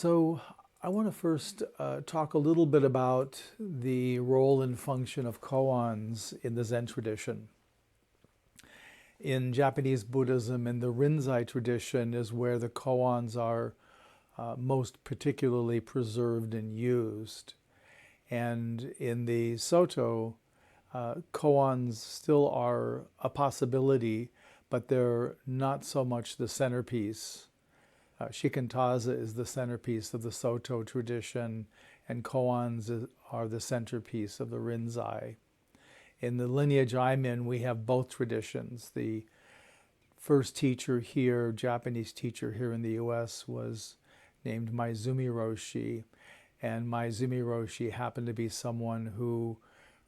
So I want to first talk a little bit about the role and function of koans in the Zen tradition. In Japanese Buddhism, and the Rinzai tradition is where the koans are most particularly preserved and used. And in the Soto, koans still are a possibility, but they're not so much the centerpiece. Shikantaza is the centerpiece of the Soto tradition, and koans are the centerpiece of the Rinzai. In the lineage I'm in, we have both traditions. The first teacher here, Japanese teacher here in the US, was named Maezumi-roshi, and Maezumi-roshi happened to be someone who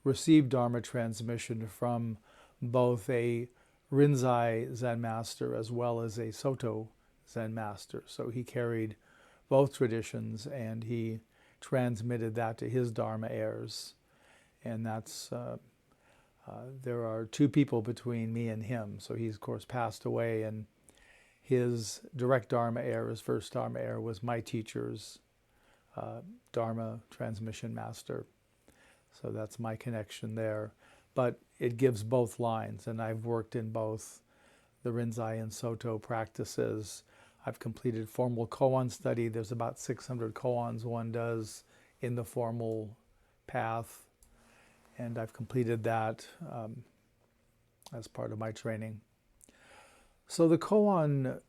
received Dharma transmission from both a Rinzai Zen master as well as a Soto Zen master. So he carried both traditions and he transmitted that to his Dharma heirs. And that's, there are two people between me and him. So he's, of course, passed away, and his direct Dharma heir, his first Dharma heir, was my teacher's Dharma transmission master. So that's my connection there. But it gives both lines, and I've worked in both the Rinzai and Soto practices. I've completed formal koan study. There's about 600 koans one does in the formal path, and I've completed that as part of my training. So the koan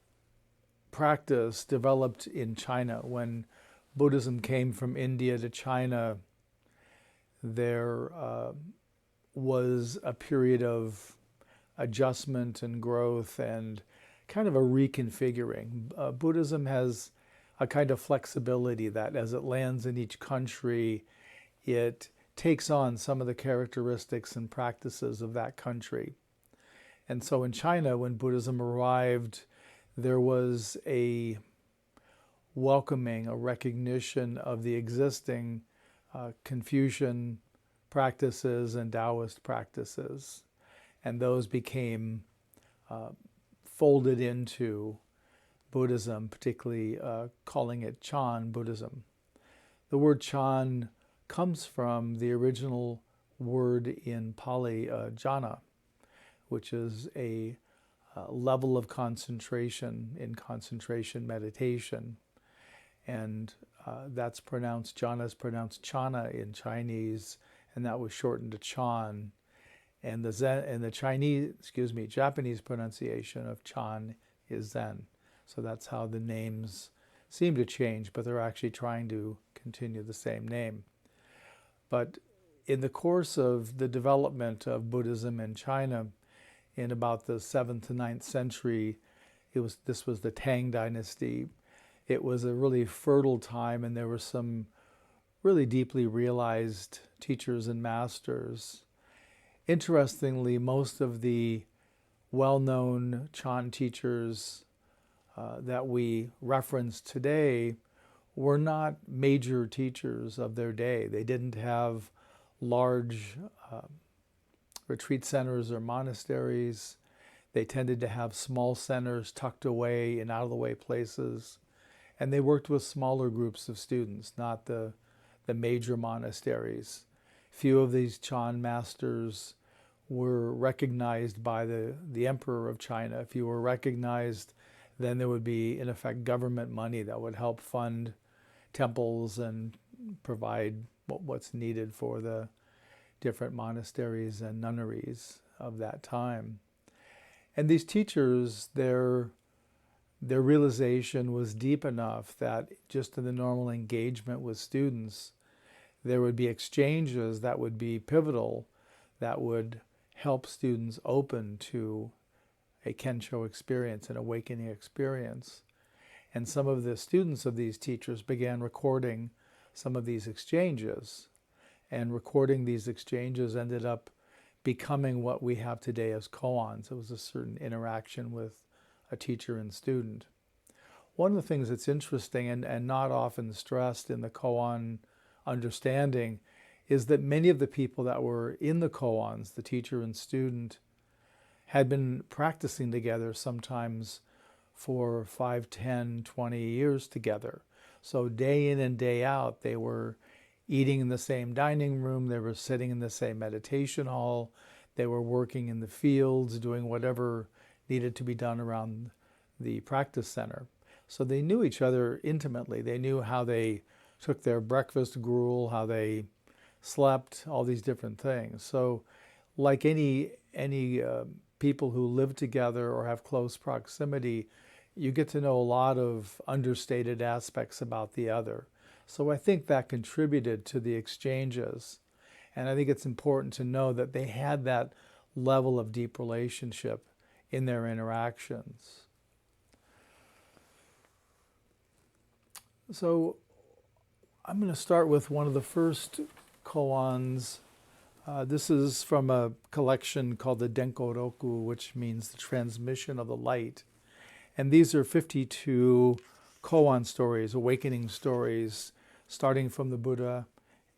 practice developed in China. When Buddhism came from India to China, there was a period of adjustment and growth and kind of a reconfiguring. Buddhism has a kind of flexibility that as it lands in each country, it takes on some of the characteristics and practices of that country. And so in China, when Buddhism arrived, there was a welcoming, a recognition of the existing Confucian practices and Taoist practices. And those became folded into Buddhism, particularly calling it Chan Buddhism. The word Chan comes from the original word in Pali, jhana, which is a level of concentration in concentration meditation. And that's pronounced, jhana is pronounced chana in Chinese, and that was shortened to Chan. And the Zen, and the Japanese pronunciation of Chan is Zen. So that's how the names seem to change, but they're actually trying to continue the same name. But in the course of the development of Buddhism in China, in about the 7th to 9th century, this was the Tang dynasty. It was a really fertile time, and there were some really deeply realized teachers and masters. Interestingly, most of the well-known Chan teachers that we reference today were not major teachers of their day. They didn't have large retreat centers or monasteries. They tended to have small centers tucked away in out-of-the-way places. And they worked with smaller groups of students, not the major monasteries. Few of these Chan masters were recognized by the emperor of China. If you were recognized, then there would be, in effect, government money that would help fund temples and provide what's needed for the different monasteries and nunneries of that time. And these teachers, their realization was deep enough that just in the normal engagement with students, there would be exchanges that would be pivotal, that would help students open to a Kenshō experience, an awakening experience. And some of the students of these teachers began recording some of these exchanges. And recording these exchanges ended up becoming what we have today as koans. It was a certain interaction with a teacher and student. One of the things that's interesting and not often stressed in the koan understanding is that many of the people that were in the koans, the teacher and student, had been practicing together sometimes for 5, 10, 20 years together. So day in and day out, they were eating in the same dining room, they were sitting in the same meditation hall, they were working in the fields, doing whatever needed to be done around the practice center. So they knew each other intimately. They knew how they took their breakfast gruel, how they slept, all these different things. So like any people who live together or have close proximity, you get to know a lot of understated aspects about the other. So I think that contributed to the exchanges. And I think it's important to know that they had that level of deep relationship in their interactions. So I'm going to start with one of the first koans. This is from a collection called the Denkoroku, which means the transmission of the light. And these are 52 koan stories, awakening stories, starting from the Buddha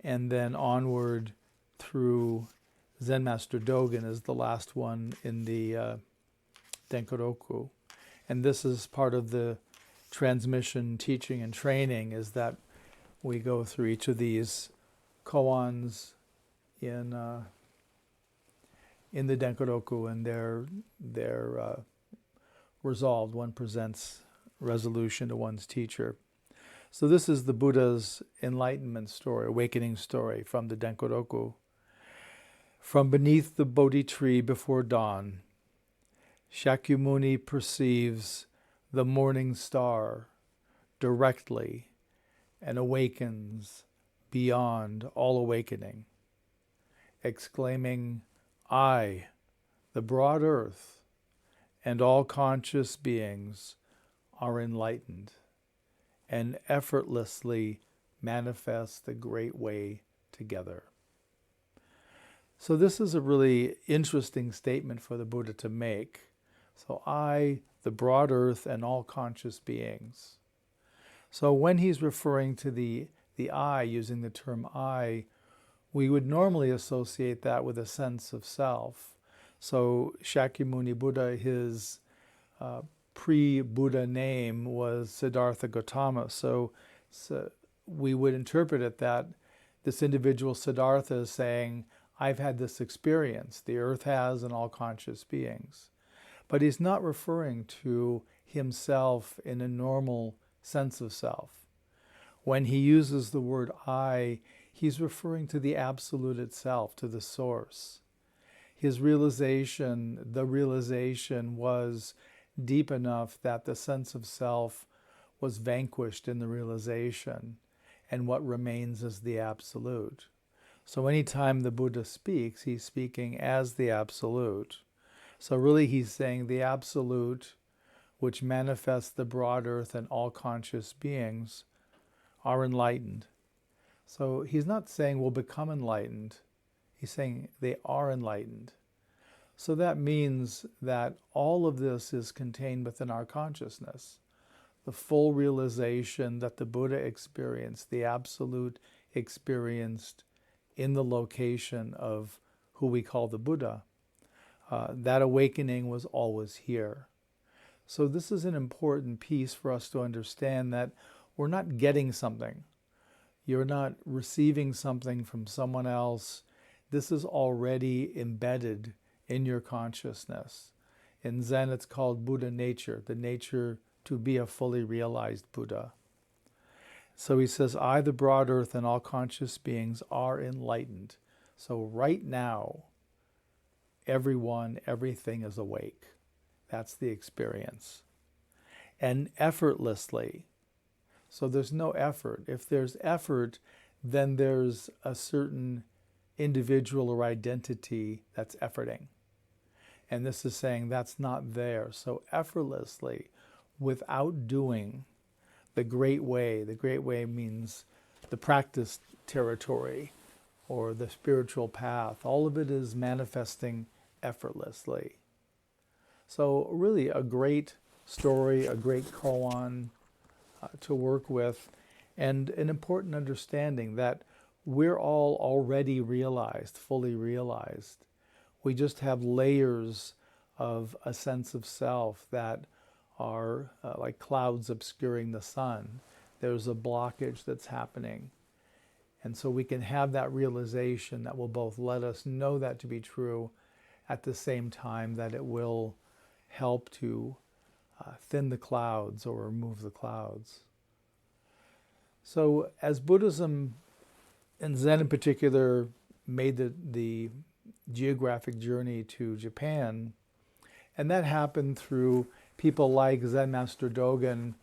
and then onward through Zen Master Dogen is the last one in the Denkoroku. And this is part of the transmission, teaching, and training, is that we go through each of these koans in the Denkoroku, and they're resolved. One presents resolution to one's teacher. So this is the Buddha's enlightenment story, awakening story from the Denkoroku. From beneath the Bodhi tree before dawn, Shakyamuni perceives the morning star directly and awakens beyond all awakening, exclaiming, "I, the broad earth, and all conscious beings are enlightened, and effortlessly manifest the great way together." So this is a really interesting statement for the Buddha to make. So I, the broad earth, and all conscious beings. So when he's referring to the I, using the term I, we would normally associate that with a sense of self. So Shakyamuni Buddha, his pre-Buddha name was Siddhartha Gautama. So we would interpret it that this individual Siddhartha is saying, I've had this experience, the earth has, and all conscious beings. But he's not referring to himself in a normal sense of self. When he uses the word I, he's referring to the absolute itself, to the source. His realization, the realization was deep enough that the sense of self was vanquished in the realization, and what remains is the absolute. So anytime the Buddha speaks, he's speaking as the absolute. So really he's saying the absolute, which manifests the broad earth and all conscious beings, are enlightened. So he's not saying we'll become enlightened. He's saying they are enlightened. So that means that all of this is contained within our consciousness. The full realization that the Buddha experienced, the absolute experienced in the location of who we call the Buddha, that awakening was always here. So this is an important piece for us to understand, that we're not getting something. You're not receiving something from someone else. This is already embedded in your consciousness. In Zen, it's called Buddha nature, the nature to be a fully realized Buddha. So he says, I, the broad earth, and all conscious beings are enlightened. So right now, everyone, everything is awake. That's the experience. And effortlessly. So there's no effort. If there's effort, then there's a certain individual or identity that's efforting. And this is saying that's not there. So effortlessly, without doing, the great way means the practice territory or the spiritual path. All of it is manifesting effortlessly. So really a great story, a great koan to work with, and an important understanding that we're all already realized, fully realized. We just have layers of a sense of self that are like clouds obscuring the sun. there's a blockage that's happening. And so we can have that realization that will both let us know that to be true at the same time that it will help to thin the clouds or remove the clouds. So as Buddhism and Zen in particular made the geographic journey to Japan, and that happened through people like Zen Master Dogen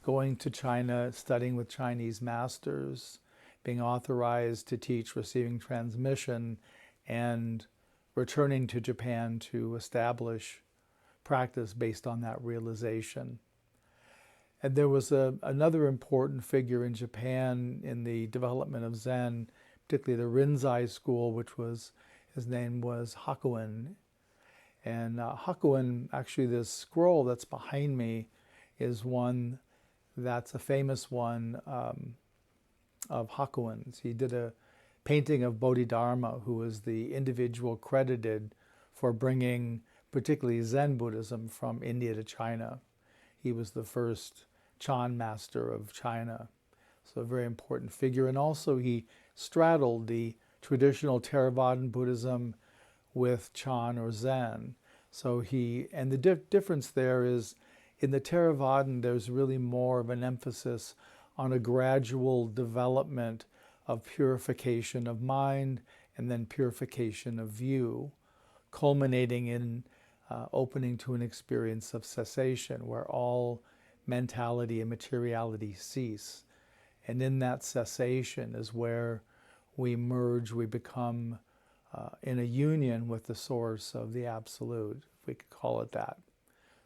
going to China, studying with Chinese masters, being authorized to teach, receiving transmission, and returning to Japan to establish practice based on that realization. And there was another important figure in Japan in the development of Zen, particularly the Rinzai school, which was, his name was Hakuin. And Hakuin, actually this scroll that's behind me is one that's a famous one of Hakuin's. He did a painting of Bodhidharma, who was the individual credited for bringing particularly Zen Buddhism from India to China. He was the first Chan master of China, so a very important figure. And also he straddled the traditional Theravada Buddhism with Chan or Zen. So and the difference there is in the Theravada there's really more of an emphasis on a gradual development of purification of mind and then purification of view, culminating in opening to an experience of cessation where all mentality and materiality cease. And in that cessation is where we merge, we become in a union with the source of the absolute, if we could call it that.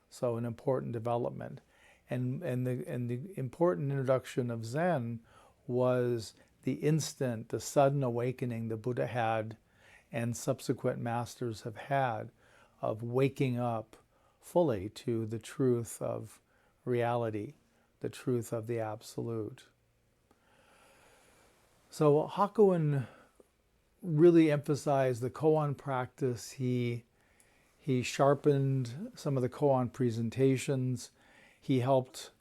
So an important development. And the important introduction of Zen was the instant, the sudden awakening the Buddha had and subsequent masters have had of waking up fully to the truth of reality, the truth of the absolute. So Hakuin really emphasized the koan practice. He sharpened some of the koan presentations. He helped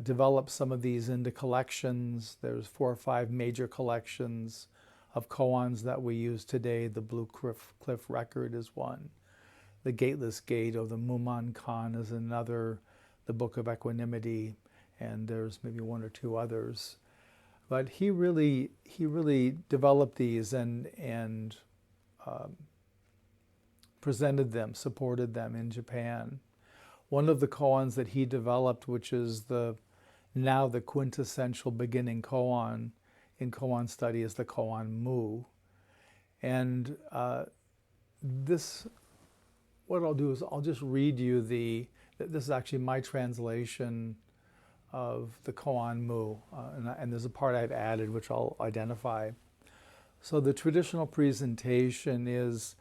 develop some of these into collections. There's 4 or 5 major collections of koans that we use today. The Blue Cliff Record is one. The Gateless Gate or the Muman Kan is another. The Book of Equanimity, and there's maybe 1 or 2 others. But he really developed these and presented them, supported them in Japan. One of the koans that he developed, which is now the quintessential beginning koan in koan study, is the koan Mu. And what I'll do is I'll just read you this is actually my translation of the koan Mu, and there's a part I've added which I'll identify. So the traditional presentation is,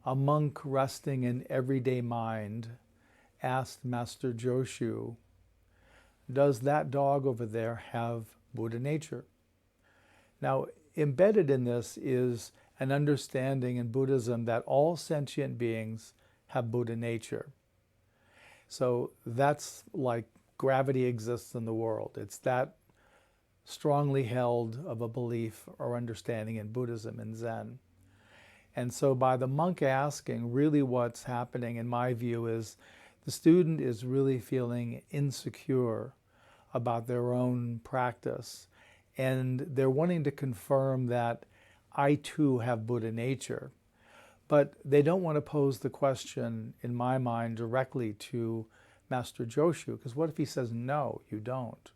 a monk resting in everyday mind asked Master Joshu, does that dog over there have Buddha nature? Now, embedded in this is an understanding in Buddhism that all sentient beings have Buddha nature. So that's like gravity exists in the world. It's that strongly held of a belief or understanding in Buddhism and Zen. And so by the monk asking, really what's happening in my view is the student is really feeling insecure about their own practice. And they're wanting to confirm that I too have Buddha nature. But they don't want to pose the question, in my mind, directly to Master Joshu, because what if he says, no, you don't?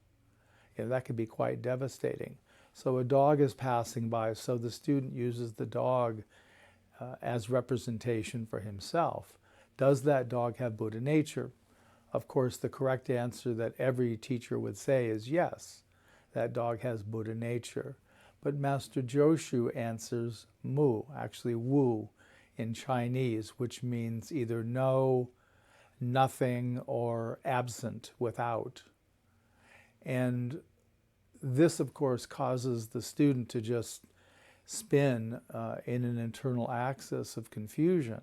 That could be quite devastating. So a dog is passing by, so the student uses the dog as representation for himself. Does that dog have Buddha nature? Of course, the correct answer that every teacher would say is yes, that dog has Buddha nature. But Master Joshu answers Mu, actually Wu in Chinese, which means either no, nothing, or absent, without. And this, of course, causes the student to just spin in an internal axis of confusion.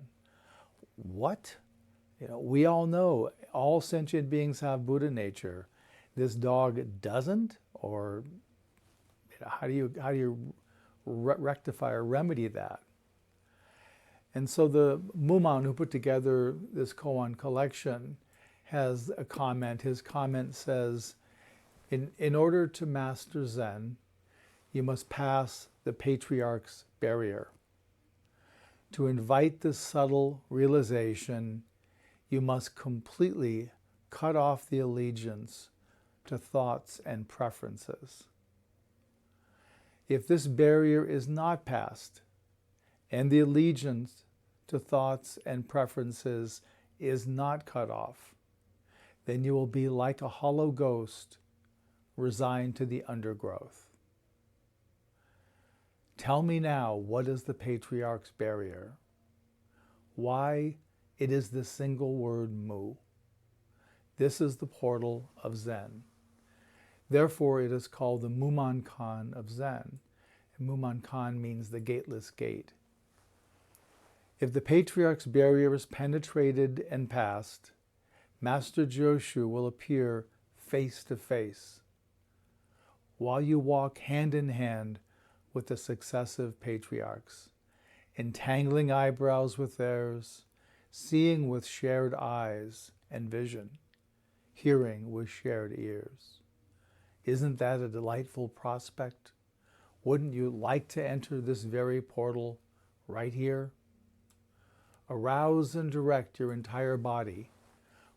What? We all know all sentient beings have Buddha nature. This dog doesn't, Or how do you rectify or remedy that? And so the Muman who put together this koan collection has a comment. His comment says, in order to master Zen, you must pass the patriarch's barrier. To invite this subtle realization, you must completely cut off the allegiance to thoughts and preferences. If this barrier is not passed, and the allegiance to thoughts and preferences is not cut off, then you will be like a hollow ghost resigned to the undergrowth. Tell me now, what is the patriarch's barrier? Why, it is the single word mu. This is the portal of Zen. Therefore, it is called the Muman Kan of Zen. And Muman Kan means the gateless gate. If the patriarch's barrier is penetrated and passed, Master Joshu will appear face to face, while you walk hand in hand with the successive patriarchs, entangling eyebrows with theirs, seeing with shared eyes and vision, hearing with shared ears. Isn't that a delightful prospect? Wouldn't you like to enter this very portal right here? Arouse and direct your entire body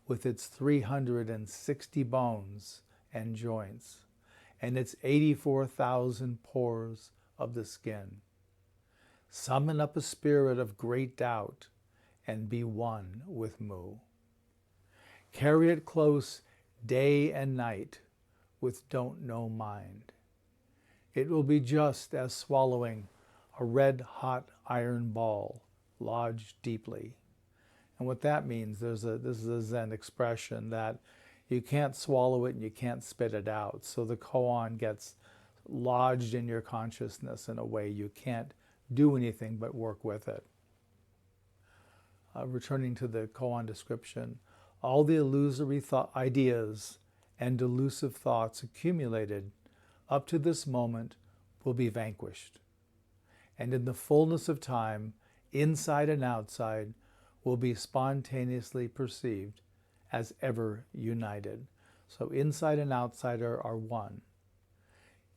with its 360 bones and joints and its 84,000 pores of the skin. Summon up a spirit of great doubt and be one with Mu. Carry it close day and night with don't know mind. It will be just as swallowing a red-hot iron ball lodged deeply. And what that means, this is a Zen expression that you can't swallow it and you can't spit it out. So the koan gets lodged in your consciousness in a way you can't do anything but work with it. Returning to the koan description, all the illusory ideas and delusive thoughts accumulated up to this moment will be vanquished. And in the fullness of time, inside and outside will be spontaneously perceived as ever united. So inside and outside are one.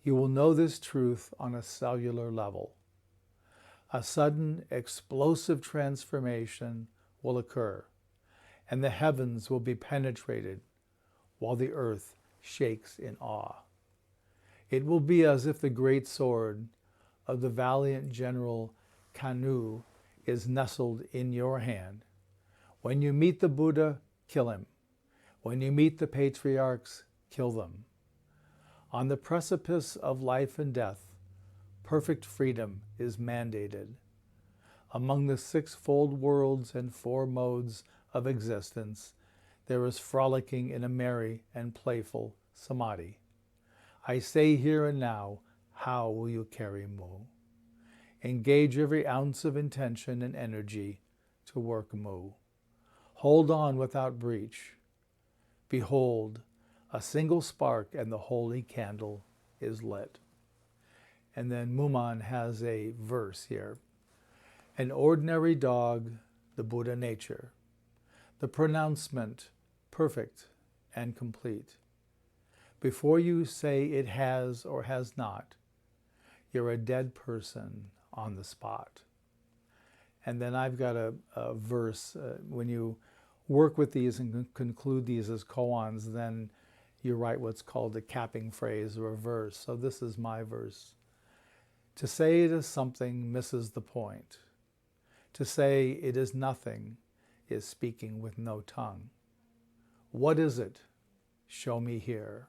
You will know this truth on a cellular level. A sudden explosive transformation will occur, and the heavens will be penetrated while the earth shakes in awe. It will be as if the great sword of the valiant general Kenshō is nestled in your hand. When you meet the Buddha, kill him. When you meet the patriarchs, kill them. On the precipice of life and death, perfect freedom is mandated. Among the sixfold worlds and four modes of existence, there is frolicking in a merry and playful samadhi. I say here and now, how will you carry Mu? Engage every ounce of intention and energy to work Mu. Hold on without breach. Behold, a single spark and the holy candle is lit. And then Muman has a verse here. An ordinary dog, the Buddha nature. The pronouncement, perfect and complete. Before you say it has or has not, you're a dead person on the spot. And then I've got a verse. When you work with these and conclude these as koans, then you write what's called a capping phrase or a verse. So this is my verse. To say it is something misses the point. To say it is nothing is speaking with no tongue. What is it? Show me here.